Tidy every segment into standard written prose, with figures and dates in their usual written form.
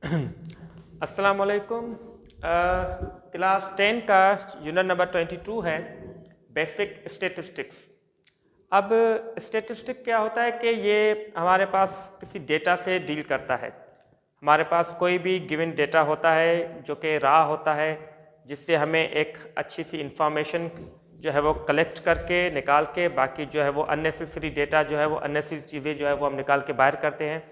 अस्सलाम वालेकुम। क्लास 10 का यूनिट नंबर 22 है बेसिक स्टैटिस्टिक्स। अब स्टैटिस्टिक क्या होता है कि ये हमारे पास किसी डेटा से डील करता है। हमारे पास कोई भी गिवन डेटा होता है जो कि रॉ होता है, जिससे हमें एक अच्छी सी इंफॉर्मेशन जो है वो कलेक्ट करके निकाल के बाकी जो है वो अननेसेसरी डेटा जो है वो अननेसेसरी चीज़ें जो है वो हम निकाल के बाहर करते हैं,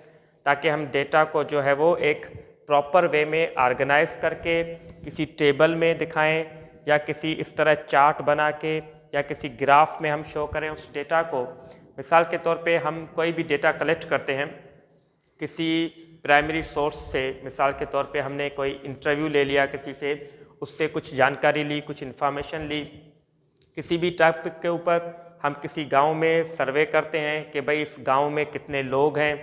ताकि हम डेटा को जो है वो एक प्रॉपर वे में ऑर्गेनाइज करके किसी टेबल में दिखाएं या किसी इस तरह चार्ट बना के या किसी ग्राफ में हम शो करें उस डेटा को। मिसाल के तौर पे हम कोई भी डेटा कलेक्ट करते हैं किसी प्राइमरी सोर्स से, मिसाल के तौर पे हमने कोई इंटरव्यू ले लिया किसी से, उससे कुछ जानकारी ली, कुछ इन्फॉर्मेशन ली किसी भी टॉपिक के ऊपर। हम किसी गांव में सर्वे करते हैं कि भाई इस गांव में कितने लोग हैं,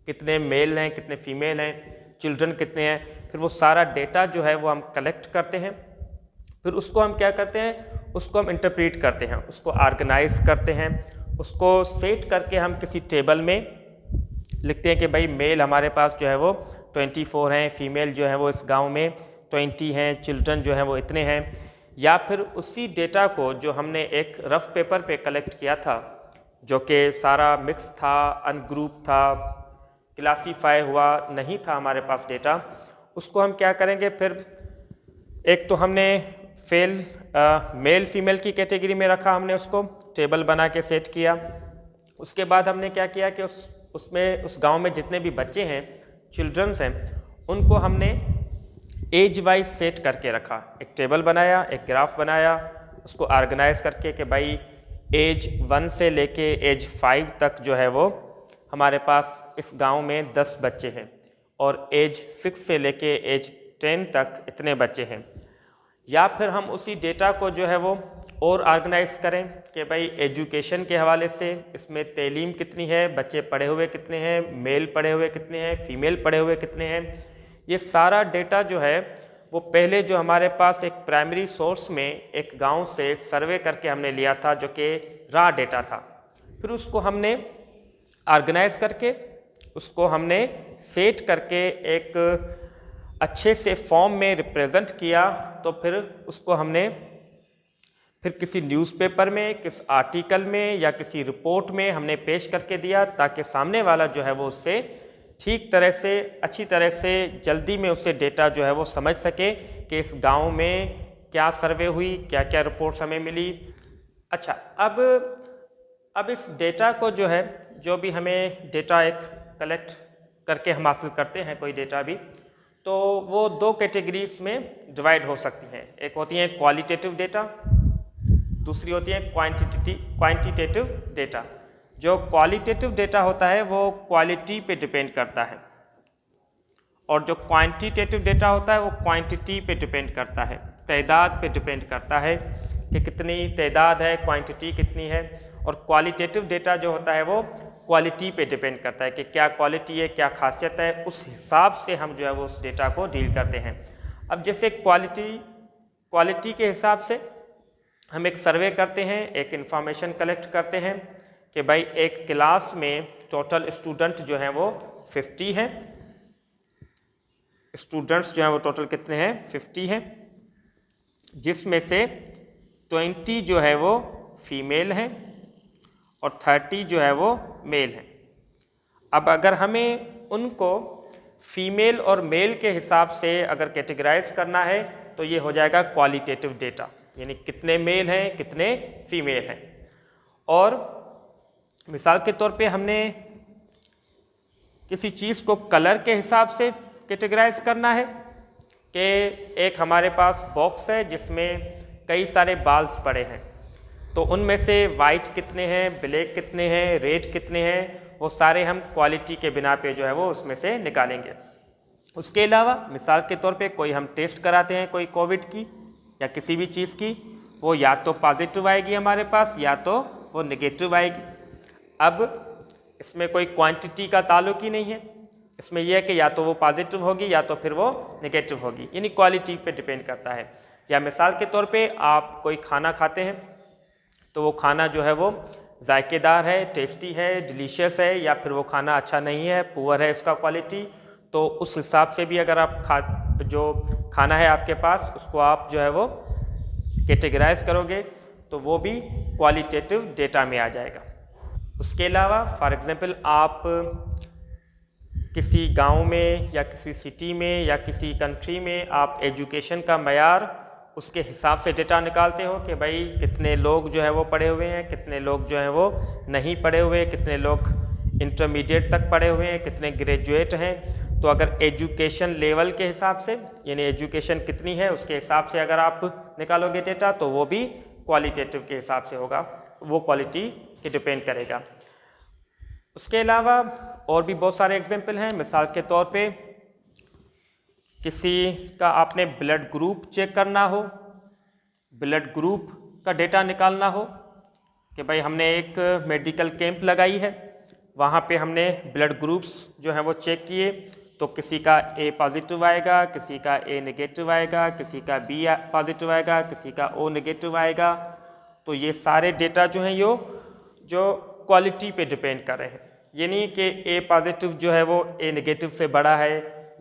कितने मेल हैं, कितने फीमेल हैं, चिल्ड्रन कितने हैं। फिर वो सारा डेटा जो है वो हम कलेक्ट करते हैं। फिर उसको हम क्या करते हैं, उसको हम इंटरप्रेट करते हैं, उसको ऑर्गेनाइज करते हैं, उसको सेट करके हम किसी टेबल में लिखते हैं कि भाई मेल हमारे पास जो है वो 24 हैं, फीमेल जो है वो इस गांव में 20 हैं, चिल्ड्रन जो है वो इतने हैं। या फिर उसी डेटा को जो हमने एक रफ पेपर पे कलेक्ट किया था, जो कि सारा मिक्स था, अनग्रुप था, क्लासीफाई हुआ नहीं था हमारे पास डेटा, उसको हम क्या करेंगे, फिर एक तो हमने मेल फीमेल की कैटेगरी में रखा, हमने उसको टेबल बना के सेट किया। उसके बाद हमने क्या किया कि उस गांव में जितने भी बच्चे हैं, चिल्ड्रंस हैं, उनको हमने एज वाइज सेट करके रखा। एक टेबल बनाया, एक ग्राफ बनाया, उसको ऑर्गेनाइज करके कि भाई एज 1 से लेके एज 5 तक जो है वो हमारे पास इस गांव में 10 बच्चे हैं और एज 6 से लेके एज 10 तक इतने बच्चे हैं। या फिर हम उसी डेटा को जो है वो और ऑर्गेनाइज करें कि भाई एजुकेशन के हवाले से इसमें तालीम कितनी है, बच्चे पढ़े हुए कितने हैं, मेल पढ़े हुए कितने हैं, फीमेल पढ़े हुए कितने हैं। ये सारा डेटा जो है वो पहले जो हमारे पास एक प्राइमरी सोर्स में एक गांव से सर्वे करके हमने लिया था, जो कि रॉ डेटा था। फिर उसको हमने ऑर्गेनाइज करके उसको हमने सेट करके एक अच्छे से फॉर्म में रिप्रेजेंट किया। तो फिर उसको हमने फिर किसी न्यूज़पेपर में, किस आर्टिकल में या किसी रिपोर्ट में हमने पेश करके दिया, ताकि सामने वाला जो है वो उससे ठीक तरह से, अच्छी तरह से, जल्दी में उससे डेटा जो है वो समझ सके कि इस गांव में क्या सर्वे हुई, क्या क्या रिपोर्ट्स हमें मिली। अच्छा, अब इस डेटा को जो है, जो भी हमें डेटा एक कलेक्ट करके हम हासिल करते हैं कोई डेटा भी, तो वो 2 कैटेगरीज में डिवाइड हो सकती हैं। एक होती है क्वालिटेटिव डेटा, दूसरी होती है क्वांटिटेटिव डेटा। जो क्वालिटेटिव डेटा होता है वो क्वालिटी पे डिपेंड करता है, और जो क्वांटिटेटिव डेटा होता है वो क्वांटिटी पे डिपेंड करता है, तादाद पे डिपेंड करता है कि कितनी तादाद है, क्वांटिटी कितनी है। और क्वालिटेटिव डेटा जो होता है वो क्वालिटी पे डिपेंड करता है कि क्या क्वालिटी है, क्या खासियत है, उस हिसाब से हम जो है वो उस डेटा को डील करते हैं। अब जैसे क्वालिटी के हिसाब से हम एक सर्वे करते हैं, एक इंफॉर्मेशन कलेक्ट करते हैं कि भाई एक क्लास में टोटल स्टूडेंट जो हैं वो 50 हैं। स्टूडेंट्स जो हैं वो टोटल कितने हैं, 50 हैं, जिसमें से 20 जो है वो फीमेल हैं और 30 जो है वो मेल हैं। अब अगर हमें उनको फीमेल और मेल के हिसाब से अगर कैटेगराइज करना है तो ये हो जाएगा क्वालिटेटिव डेटा, यानी कितने मेल हैं, कितने फीमेल हैं। और मिसाल के तौर पे हमने किसी चीज़ को कलर के हिसाब से कैटेगराइज करना है कि एक हमारे पास बॉक्स है जिसमें कई सारे बाल्स पड़े हैं, तो उनमें से वाइट कितने हैं, ब्लैक कितने हैं, रेड कितने हैं, वो सारे हम क्वालिटी के बिना पे जो है वो उसमें से निकालेंगे। उसके अलावा मिसाल के तौर पे कोई हम टेस्ट कराते हैं कोई कोविड की या किसी भी चीज़ की, वो या तो पॉजिटिव आएगी हमारे पास या तो वो नेगेटिव आएगी। अब इसमें कोई क्वांटिटी का ताल्लुक ही नहीं है, इसमें यह है कि या तो वो पॉजिटिव होगी या तो फिर वो नेगेटिव होगी, यानी क्वालिटी पे डिपेंड करता है। या मिसाल के तौर पे आप कोई खाना खाते हैं तो वो खाना जो है वो जायकेदार है, टेस्टी है, डिलीशियस है, या फिर वो खाना अच्छा नहीं है, पुअर है इसका क्वालिटी, तो उस हिसाब से भी अगर आप जो खाना है आपके पास उसको आप जो है वो कैटेगराइज करोगे तो वो भी क्वालिटेटिव डेटा में आ जाएगा। उसके अलावा फॉर एग्जांपल आप किसी गांव में या किसी सिटी में या किसी कंट्री में आप एजुकेशन का मयार उसके हिसाब से डेटा निकालते हो कि भाई कितने लोग जो है वो पढ़े हुए हैं, कितने लोग जो हैं वो नहीं पढ़े हुए, कितने लोग इंटरमीडिएट तक पढ़े हुए हैं, कितने ग्रेजुएट हैं। तो अगर एजुकेशन लेवल के हिसाब से यानी एजुकेशन कितनी है उसके हिसाब से अगर आप निकालोगे डेटा तो वो भी क्वालिटेटिव के हिसाब से होगा, वो क्वालिटी पे डिपेंड करेगा। उसके अलावा और भी बहुत सारे एग्जाम्पल हैं। मिसाल के तौर पे किसी का आपने ब्लड ग्रुप चेक करना हो, ब्लड ग्रुप का डेटा निकालना हो कि भाई हमने एक मेडिकल कैंप लगाई है, वहाँ पे हमने ब्लड ग्रुप्स जो हैं वो चेक किए तो किसी का ए पॉजिटिव आएगा, किसी का ए नेगेटिव आएगा, किसी का बी पॉजिटिव आएगा, किसी का ओ नेगेटिव आएगा। तो ये सारे डेटा जो हैं यो जो क्वालिटी पे डिपेंड कर रहे हैं, ये नहीं कि ए पॉजिटिव जो है वो ए नेगेटिव से बड़ा है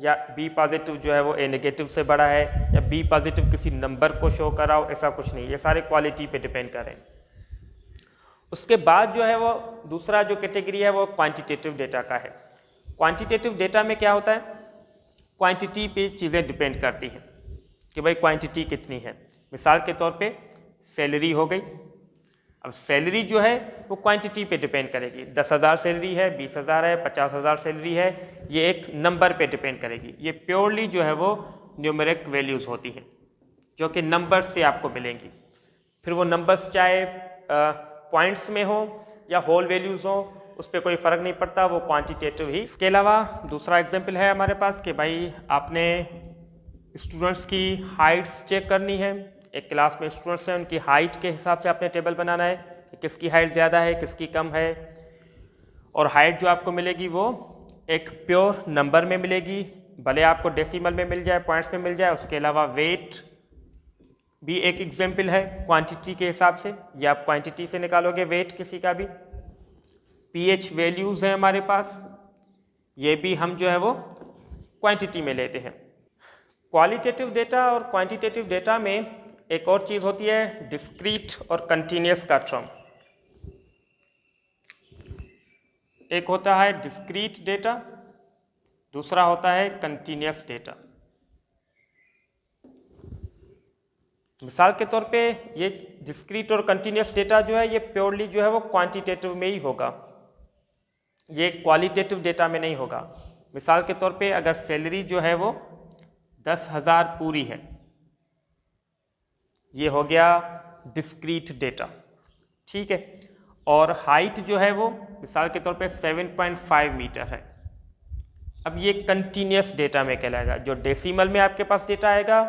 या बी पॉजिटिव जो है वो ए नेगेटिव से बड़ा है या बी पॉजिटिव किसी नंबर को शो कराओ, ऐसा कुछ नहीं, ये सारे क्वालिटी पे डिपेंड कर रहे हैं। उसके बाद जो है वो दूसरा जो कैटेगरी है वो क्वांटिटेटिव डेटा का है। क्वांटिटेटिव डेटा में क्या होता है, क्वांटिटी पे चीज़ें डिपेंड करती हैं कि भाई क्वांटिटी कितनी है। मिसाल के तौर पे सैलरी हो गई, अब सैलरी जो है वो क्वांटिटी पे डिपेंड करेगी, 10,000 सैलरी है, 20,000 है, 50,000 सैलरी है, ये एक नंबर पे डिपेंड करेगी। ये प्योरली जो है वो न्यूमेरिक वैल्यूज़ होती हैं जो कि नंबर्स से आपको मिलेंगी। फिर वो नंबर्स चाहे पॉइंट्स में हो या होल वैल्यूज़ हो, उस पर कोई फ़र्क नहीं पड़ता, वो क्वांटिटेटिव ही। इसके अलावा दूसरा एग्जाम्पल है हमारे पास कि भाई आपने स्टूडेंट्स की हाइट्स चेक करनी है। एक क्लास में स्टूडेंट्स हैं, उनकी हाइट के हिसाब से आपने टेबल बनाना है कि किसकी हाइट ज़्यादा है, किसकी कम है। और हाइट जो आपको मिलेगी वो एक प्योर नंबर में मिलेगी, भले आपको डेसिमल में मिल जाए, पॉइंट्स में मिल जाए। उसके अलावा वेट भी एक एग्जाम्पल है क्वांटिटी के हिसाब से, ये आप क्वांटिटी से निकालोगे वेट किसी का भी। पीएच वैल्यूज़ हैं हमारे पास, ये भी हम जो है वो क्वांटिटी में लेते हैं। क्वालिटेटिव डेटा और क्वांटिटेटिव डेटा में एक और चीज़ होती है डिस्क्रीट और कंटिन्यूस का टर्म। एक होता है डिस्क्रीट डेटा, दूसरा होता है कंटिन्यूस डेटा। मिसाल के तौर पे ये डिस्क्रीट और कंटिन्यूस डेटा जो है ये प्योरली जो है वो क्वांटिटेटिव में ही होगा, ये क्वालिटेटिव डेटा में नहीं होगा। मिसाल के तौर पे अगर सैलरी जो है वो 10,000 पूरी है, ये हो गया डिस्क्रीट डेटा, ठीक है। और हाइट जो है वो मिसाल के तौर पे 7.5 मीटर है। अब ये कंटिन्यूस डेटा में कहलाएगा, जो डेसिमल में आपके पास डेटा आएगा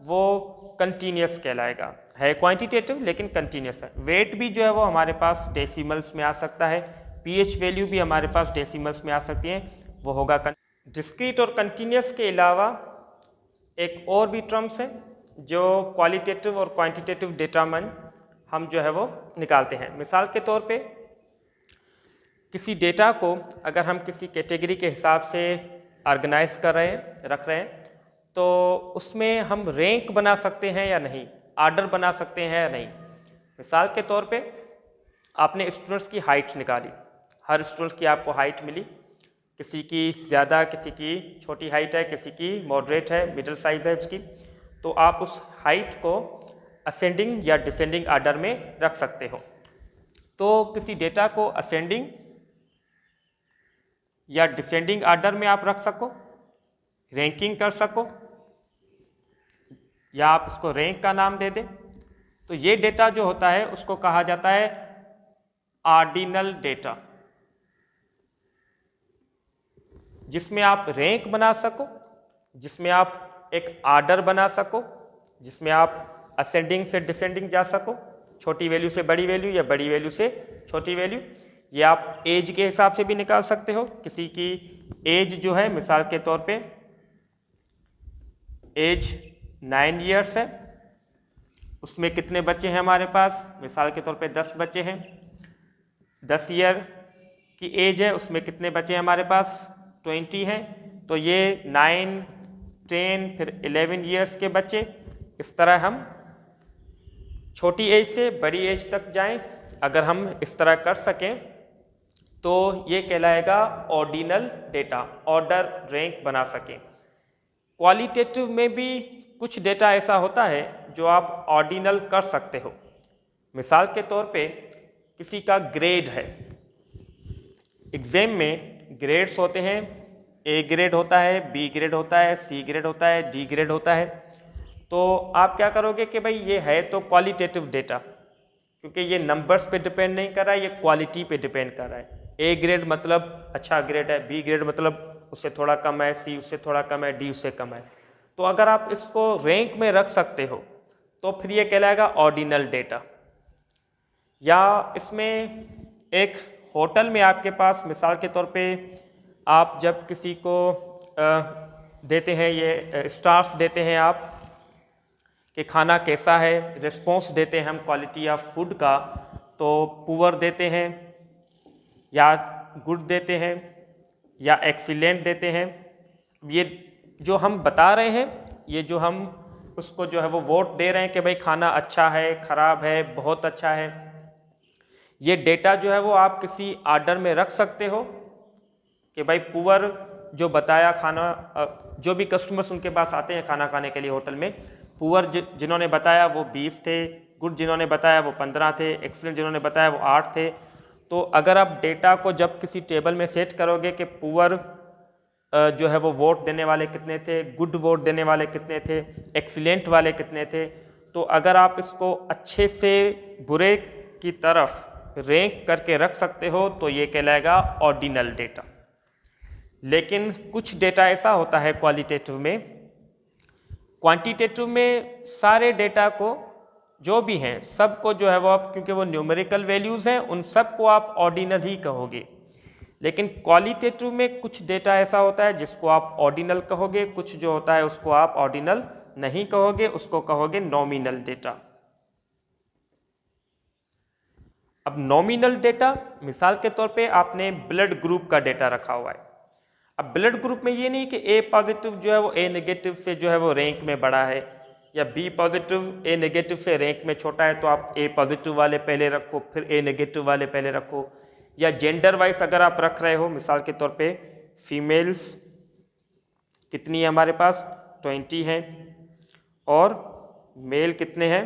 वो कंटिन्यूस कहलाएगा, है क्वांटिटेटिव लेकिन कंटिन्यूस है। वेट भी जो है वो हमारे पास डेसिमल्स में आ सकता है, पीएच वैल्यू भी हमारे पास डेसिमल्स में आ सकती हैं, वो होगा डिस्क्रीट। और कंटिन्यूस के अलावा एक और भी टर्म्स हैं जो क्वालिटेटिव और क्वांटिटेटिव डेटा में हम जो है वो निकालते हैं। मिसाल के तौर पे किसी डेटा को अगर हम किसी कैटेगरी के हिसाब से ऑर्गेनाइज कर रहे हैं, रख रहे हैं, तो उसमें हम रैंक बना सकते हैं या नहीं, आर्डर बना सकते हैं या नहीं। मिसाल के तौर पे आपने स्टूडेंट्स की हाइट निकाली, हर स्टूडेंट्स की आपको हाइट मिली, किसी की ज़्यादा, किसी की छोटी हाइट है, किसी की मॉडरेट है, मिडिल साइज़ है उसकी। तो आप उस हाइट को असेंडिंग या डिसेंडिंग आर्डर में रख सकते हो। तो किसी डेटा को असेंडिंग या डिसेंडिंग आर्डर में आप रख सको, रैंकिंग कर सको, या आप इसको रैंक का नाम दे दें। तो ये डेटा जो होता है उसको कहा जाता है ऑर्डिनल डेटा, जिसमें आप रैंक बना सको, जिसमें आप एक आर्डर बना सको, जिसमें आप असेंडिंग से डिसेंडिंग जा सको, छोटी वैल्यू से बड़ी वैल्यू या बड़ी वैल्यू से छोटी वैल्यू। ये आप एज के हिसाब से भी निकाल सकते हो, किसी की एज जो है मिसाल के तौर पे एज 9 ईयर्स है, उसमें कितने बच्चे हैं हमारे पास, मिसाल के तौर पे 10 बच्चे हैं। 10 ईयर की एज है, उसमें कितने बच्चे हैं हमारे पास, 20 हैं। तो ये 9, 10 फिर 11 ईयर्स के बच्चे, इस तरह हम छोटी एज से बड़ी एज तक जाएं। अगर हम इस तरह कर सकें तो ये कहलाएगा ऑर्डिनल डेटा, ऑर्डर रैंक बना सकें। क्वालिटेटिव में भी कुछ डेटा ऐसा होता है जो आप ऑर्डिनल कर सकते हो। मिसाल के तौर पे किसी का ग्रेड है, एग्जाम में ग्रेड्स होते हैं, ए ग्रेड होता है, बी ग्रेड होता है, सी ग्रेड होता है, डी ग्रेड होता है। तो आप क्या करोगे कि भाई ये है तो क्वालिटेटिव डेटा, क्योंकि ये नंबर्स पे डिपेंड नहीं कर रहा है, ये क्वालिटी पे डिपेंड कर रहा है। ए ग्रेड मतलब अच्छा ग्रेड है, बी ग्रेड मतलब उससे थोड़ा कम है, सी उससे थोड़ा कम है, डी उससे कम है। तो अगर आप इसको रैंक में रख सकते हो तो फिर ये कहलाएगा ऑर्डिनल डेटा। या इसमें एक होटल में आपके पास मिसाल के तौर पे आप जब किसी को देते हैं, ये स्टार्स देते हैं आप कि खाना कैसा है, रिस्पॉन्स देते हैं हम क्वालिटी ऑफ फूड का, तो पुअर देते हैं या गुड देते हैं या एक्सीलेंट देते हैं। ये जो हम बता रहे हैं, ये जो हम उसको जो है वो वोट दे रहे हैं कि भाई खाना अच्छा है, ख़राब है, बहुत अच्छा है, ये डेटा जो है वो आप किसी आर्डर में रख सकते हो कि भाई पुअर जो बताया खाना, जो भी कस्टमर्स उनके पास आते हैं खाना खाने के लिए होटल में, पुअर जिन्होंने बताया वो 20 थे, गुड जिन्होंने बताया वो 15 थे, एक्सीलेंट जिन्होंने बताया वो 8 थे। तो अगर आप डेटा को जब किसी टेबल में सेट करोगे कि पुअर जो है वो वोट देने वाले कितने थे, गुड वोट देने वाले कितने थे, एक्सीलेंट वाले कितने थे, तो अगर आप इसको अच्छे से बुरे की तरफ रैंक करके रख सकते हो तो ये कहलाएगा ऑर्डिनल डेटा। लेकिन कुछ डेटा ऐसा होता है क्वालिटेटिव में, क्वांटिटेटिव में सारे डेटा को जो भी हैं सबको जो है वो आप, क्योंकि वो न्यूमेरिकल वैल्यूज़ हैं, उन सबको आप ऑर्डिनल ही कहोगे। लेकिन क्वालिटेटिव में कुछ डेटा ऐसा होता है जिसको आप ऑर्डिनल कहोगे, कुछ जो होता है उसको आप ऑर्डिनल नहीं कहोगे, उसको कहोगे नॉमिनल डेटा। अब नॉमिनल डेटा, मिसाल के तौर पे आपने ब्लड ग्रुप का डेटा रखा हुआ है। अब ब्लड ग्रुप में ये नहीं कि ए पॉजिटिव जो है वो ए नेगेटिव से जो है वो रैंक में बड़ा है, या बी पॉजिटिव ए नेगेटिव से रैंक में छोटा है, तो आप ए पॉजिटिव वाले पहले रखो फिर ए नेगेटिव वाले पहले रखो। या जेंडर वाइज अगर आप रख रहे हो, मिसाल के तौर पे फीमेल्स कितनी है हमारे पास, 20 हैं, और मेल कितने हैं,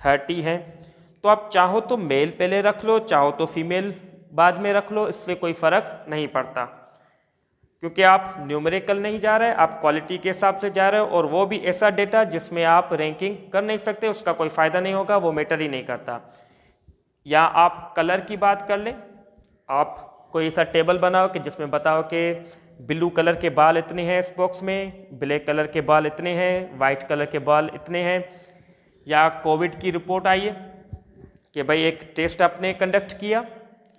30 हैं, तो आप चाहो तो मेल पहले रख लो, चाहो तो फीमेल बाद में रख लो, इससे कोई फ़र्क नहीं पड़ता, क्योंकि आप न्यूमेरिकल नहीं जा रहे, आप क्वालिटी के हिसाब से जा रहे हो, और वो भी ऐसा डेटा जिसमें आप रैंकिंग कर नहीं सकते, उसका कोई फ़ायदा नहीं होगा, वो मैटर ही नहीं करता। या आप कलर की बात कर लें, आप कोई ऐसा टेबल बनाओ कि जिसमें बताओ कि ब्लू कलर के बाल इतने हैं इस बॉक्स में, ब्लैक कलर के बाल इतने हैं, वाइट कलर के बाल इतने हैं। या कोविड की रिपोर्ट आई है कि भाई एक टेस्ट आपने कंडक्ट किया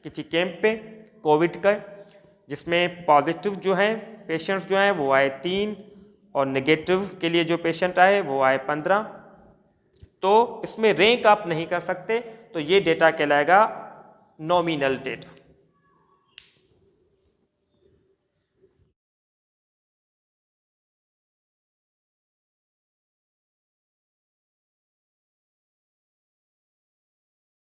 किसी कैंप पे कोविड का, जिसमें पॉजिटिव जो हैं पेशेंट्स जो हैं वो आए 3 और नेगेटिव के लिए जो पेशेंट आए वो आए 15। तो इसमें रैंक आप नहीं कर सकते, तो ये डेटा कहलाएगा नॉमिनल डेटा।